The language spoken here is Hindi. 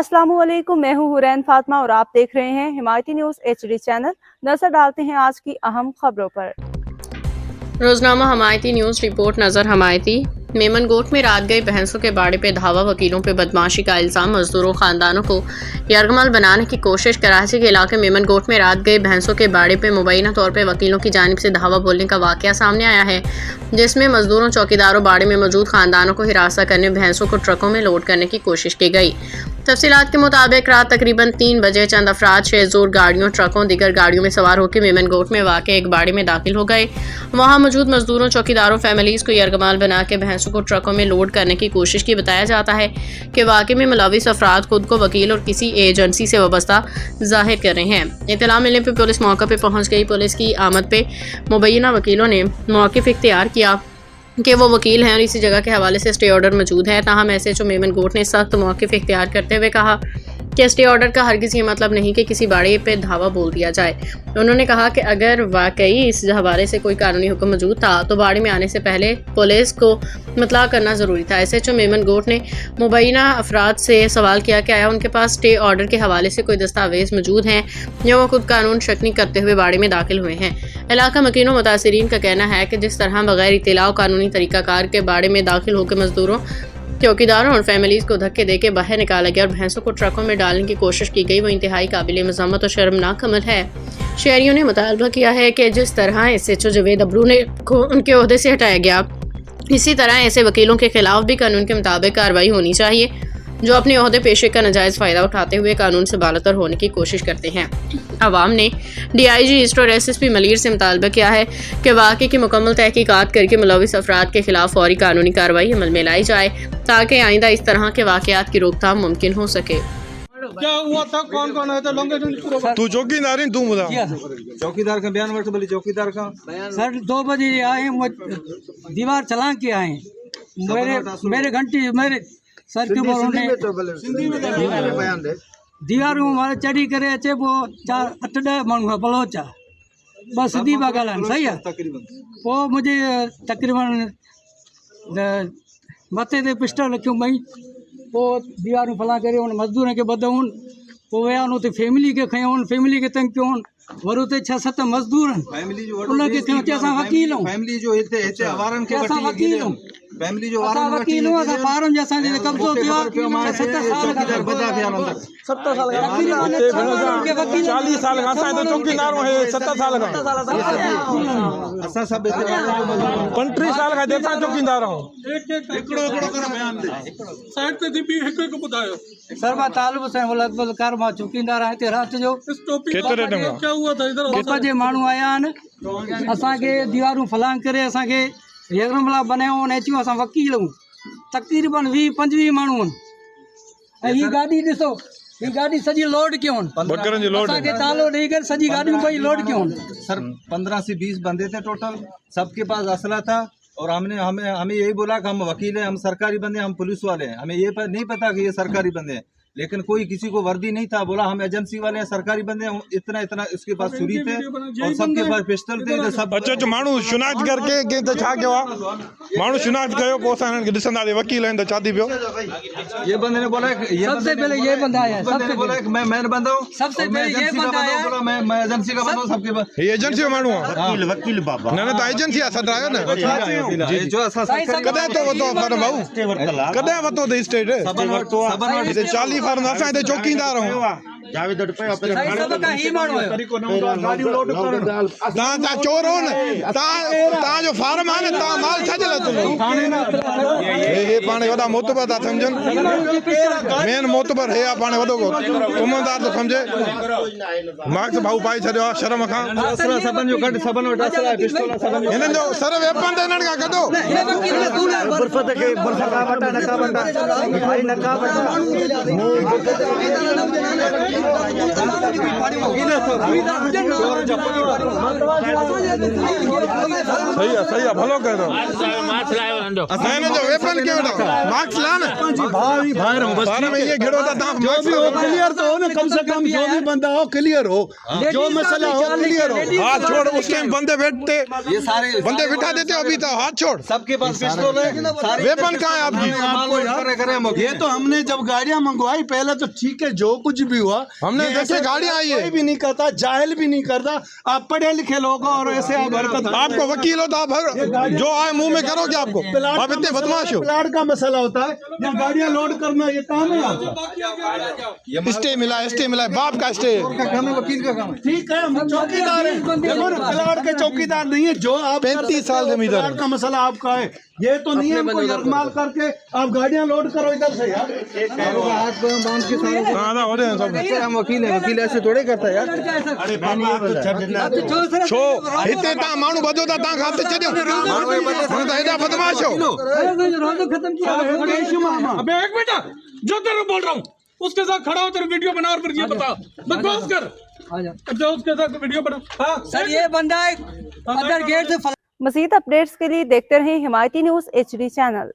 अस्सलामुअलैकुम, मैं हूँ हुरैन फातिमा और आप देख रहे हैं हिमायती न्यूज़ HD चैनल। नजर डालते हैं आज की अहम खबरों पर। रोजनामा हमायती न्यूज़ रिपोर्ट। नजर हमायती। मेमनगोट में रात गई भैंसों के बाड़े पे धावा, वकीलों पे बदमाशी का इल्जाम, मजदूरों खानदानों को यरगमाल बनाने की कोशिश। कराची के इलाके मेमनगोट में रात गई भैंसों के बाड़े पे मुबैना तौर पे वकीलों की जानिब से धावा बोलने का वाकया सामने आया है, जिसमें मजदूरों, चौकीदारों, बाड़े में मौजूद खानदानों को हिरासत करने भैंसों को ट्रकों में लोड करने की कोशिश की गई। तफसीलात के मुताबिक रात तकरीबन 3 बजे चंद अफराद शेजूर गाड़ियों, ट्रकों, दीगर गाड़ियों में सवार होकर मेमनगोट में वाक़े एक बाड़े में दाखिल हो गए। वहां मौजूद मजदूरों, चौकीदारों, फैमिलीज को यरगमाल बना के भैंसों को ट्रकों में लोड करने की कोशिश की। बताया जाता है कि वाक़े में मुलविस अफराद खुद को वकील और किसी एजेंसी से वाबस्ता जाहिर कर रहे हैं। इत्तला मिलने पर पुलिस मौके पर पहुंच गई। पुलिस की आमद पे मुबैना वकीलों ने मौक़िफ़ इख्तियार किया कि वो वकील हैं और इसी जगह के हवाले से स्टे ऑर्डर मौजूद है। ताहम SHO मेमनगोट ने सख्त मौक़िफ़ इख्तियार करते हुए कहा कि स्टे ऑर्डर का हरगिज़ ये मतलब नहीं कि किसी बाड़े पे धावा बोल दिया जाए। उन्होंने कहा कि अगर वाकई इस हवाले से कोई कानूनी हुक्म मौजूद था तो बाड़े में आने से पहले पुलिस को इत्तला करना ज़रूरी था। SHO मेमनगोट ने मुबैना अफराद से सवाल किया कि आया उनके पास स्टे ऑर्डर के हवाले से कोई दस्तावेज़ मौजूद हैं या वो खुद कानून शक्नी करते हुए बाड़े में दाखिल हुए हैं। इलाका मकीनों मुतासिरीन का कहना है कि जिस तरह बगैर इत्तला कानूनी तरीक़ाकार के बाड़े में दाखिल होकर मजदूरों, चौकीदारों और फैमिलीज को धक्के देके बाहर निकाला गया और भैंसों को ट्रकों में डालने की कोशिश की गई, वो इंतहाई काबिल मज़म्मत और शर्मनाक अमल है। शहरियों ने मुतालबा किया है कि जिस तरह SHO जवेद अबरू ने को उनके ओहदे से हटाया गया, इसी तरह ऐसे वकीलों के खिलाफ भी कानून के मुताबिक कार्रवाई होनी चाहिए जो अपने ओहदे पेशे का नाजायज़ फ़ायदा उठाते हुए कानून से बालातर होने की कोशिश करते हैं। अवाम ने DIG ईस्ट और SSP मलीर से मुतालबा किया है कि वाक़े की मुकम्मल तहकीकात करके मुलविस अफराद के खिलाफ फौरी कानूनी कार्रवाई अमल में लाई जाए ताकि आइंदा इस तरह के वाक़यात की रोकथाम मुमकिन हो सके। क्या हुआ था? कौन कौन है? तो तू चौकीदार है, तू बता। चौकीदार का बयान वर्ष बोली, चौकीदार का सर 2 बजे आए, दीवार चला के आए, मेरे घंटी मेरे सर के ऊपर दीवार में हमारे चढ़ी करे अचे वो 4-8 माण्हू बलोचा बस सीधी ॻाल्हि सही है। पोइ मुझे तकरीबन मथे ते पिस्टल रखियूं ॿई, पोइ दीवारूं फला करे उन मज़दूर के ॿधऊं, पोइ विया उते फैमिली के खयूं, फैमिली के तंग कयूं, वरी उते 6-7 मज़दूर उनखे खयूं कि असां वकील आहियूं, फैमिली जो हिते अवारन खे असां वकील आहियूं, फैमिली जो असां वकील आहियूं, असां फारम जे असांजे कब्ज़ो थियो आहे 7 साल चौकीदार बदा थिया अंदर 7 साल तकरीबन 40 साल का असां तो चौकीदार है 7 साल का असां सब 35 साल का देता चौकीदार हूं। हिकिड़ो करे बयान दे साइड ते बि हिकु ॿुधायो। सर मां तालिब सां मुलक़्क़ल कार मां चौकीदार आहियां हिते राति जो। इस टॉपिक केतिरे ॾींहं क्या हुआ था इधर? बाबा जे माण्हू आया आहिनि, असांखे दीवारूं फलांग करे असांखे यरगमाल बनायो ऐं अचूं असां वकील आहियूं, तक़रीबन 20-25 माण्हू आहिनि। ऐं हीअ गाॾी ॾिसो, हीअ गाॾी सॼी लोड कयूं आहिनि, बकरनि जी लोड असांखे तालो ॾेई करे सॼी गाॾियूं ॿई लोड कयूं आहिनि। सर 15 से 20 बंदे थे टोटल, सबके पास असला था और हमें यही बोला कि हम वकील हैं, हम सरकारी बंदे, हम पुलिस वाले हैं। हमें ये नहीं पता कि ये सरकारी बंदे हैं, लेकिन कोई किसी को वर्दी नहीं था। बोला हम एजेंसी वाले हैं, सरकारी बंदे हैं। इतना इसके पास छुरी थे और सबके पास पिस्टल थे। तो सब अच्छा माण्हू शिनाख्त करके के त छा कयो आहे, माण्हू शिनाख्त कयो, पोइ असां हिननि खे ॾिसंदासीं वकील आहिनि त छा थी पियो। ये बंदे ने बोला सबसे पहले ये बंदा आया, सबसे बोला कि मैं बंदा हूँ, सबसे पहले ये बंदा आया, बोला मैं एजेंसी का बंदा हूँ। सबके पास ये एजेंसी जो माण्हू आहे, वकील बाबा न त एजेंसी आहे, सद आयो न। जो असां कॾहिं तो वतो पर भाऊ, कॾहिं वतो अथई स्टेट? हिते 40 फार्म असां हिते चौकीदार आहियूं। तव्हां चोर हो न, तव्हांजो फार्म आहे न, तव्हां माल छा जे लाइ हे पाणे वॾा मोतबर था सम्झनि, मेन मोतबर हे आहे पाणे वॾो उमरदार थो सम्झे। मार्क्स भाऊ पाए छॾियो आहे शर्म खां। हिननि जो सर वेपन त हिननि खां कढो। सही है भलो कह दो। मैंने जो वेपन के बेटा मार्क्स लाना भाई रहूं बस सारे में ये घेरो था जो भी हो क्लियर तो हो ना, कम से कम जो भी बंदा हो क्लियर हो, जो मसला हो क्लियर हो। हाथ छोड़, उस टाइम बंदे बैठते, ये सारे बंदे बिठा देते, अभी तो हाथ छोड़। सबके पास पिस्तौल है, सारे वेपन कहाँ है आपकी? आपको यार ये तो हमने जब गाड़ियां मंगवाई पहले तो ठीक है, जो कुछ भी हुआ हमने ये देखे ऐसे गाड़ियां आई है। कोई भी नहीं करता, जाहिल भी नहीं करता। आप पढ़े लिखे लोग हो और ऐसे आप हरकत, आपको वकील हो तो आप जो आए मुंह में करो क्या आपको? आप इतने बदमाश हो। प्लाट का मसला होता है या गाड़ियां लोड करना, ये काम है आपका। स्टे मिला है, बाप का स्टे का काम है, वकील का काम है। ठीक है, हम चौकीदार हैं, देखो ना, प्लाट के चौकीदार नहीं है। जो आप 35 साल जमींदार प्लाट का मसला आपका है, ये तो नहीं है हमको यरमाल करके आप गाड़ियां लोड करो इधर से यार। हाथ बांध के सारे हो रहे हैं सब। अच्छा, हम वकील हैं, वकील ऐसे थोड़े करता है यार। अरे बाबा तो छड़ना छो हिते ता माण्हू बधो था, ता खाते चढ़ो तो हेॾा बदमाश हो। खत्म किया। अबे एक बेटा, जो तेरे बोल रहा हूँ उसके साथ खड़ा हो, तेरे वीडियो बना और फिर ये बता, बकवास कर। जो उसके साथ वीडियो बना। हाँ सर ये बंदा है अंदर गेट से मज़ीद अपडेट्स के लिए देखते रहें हिमायती न्यूज़ HD चैनल।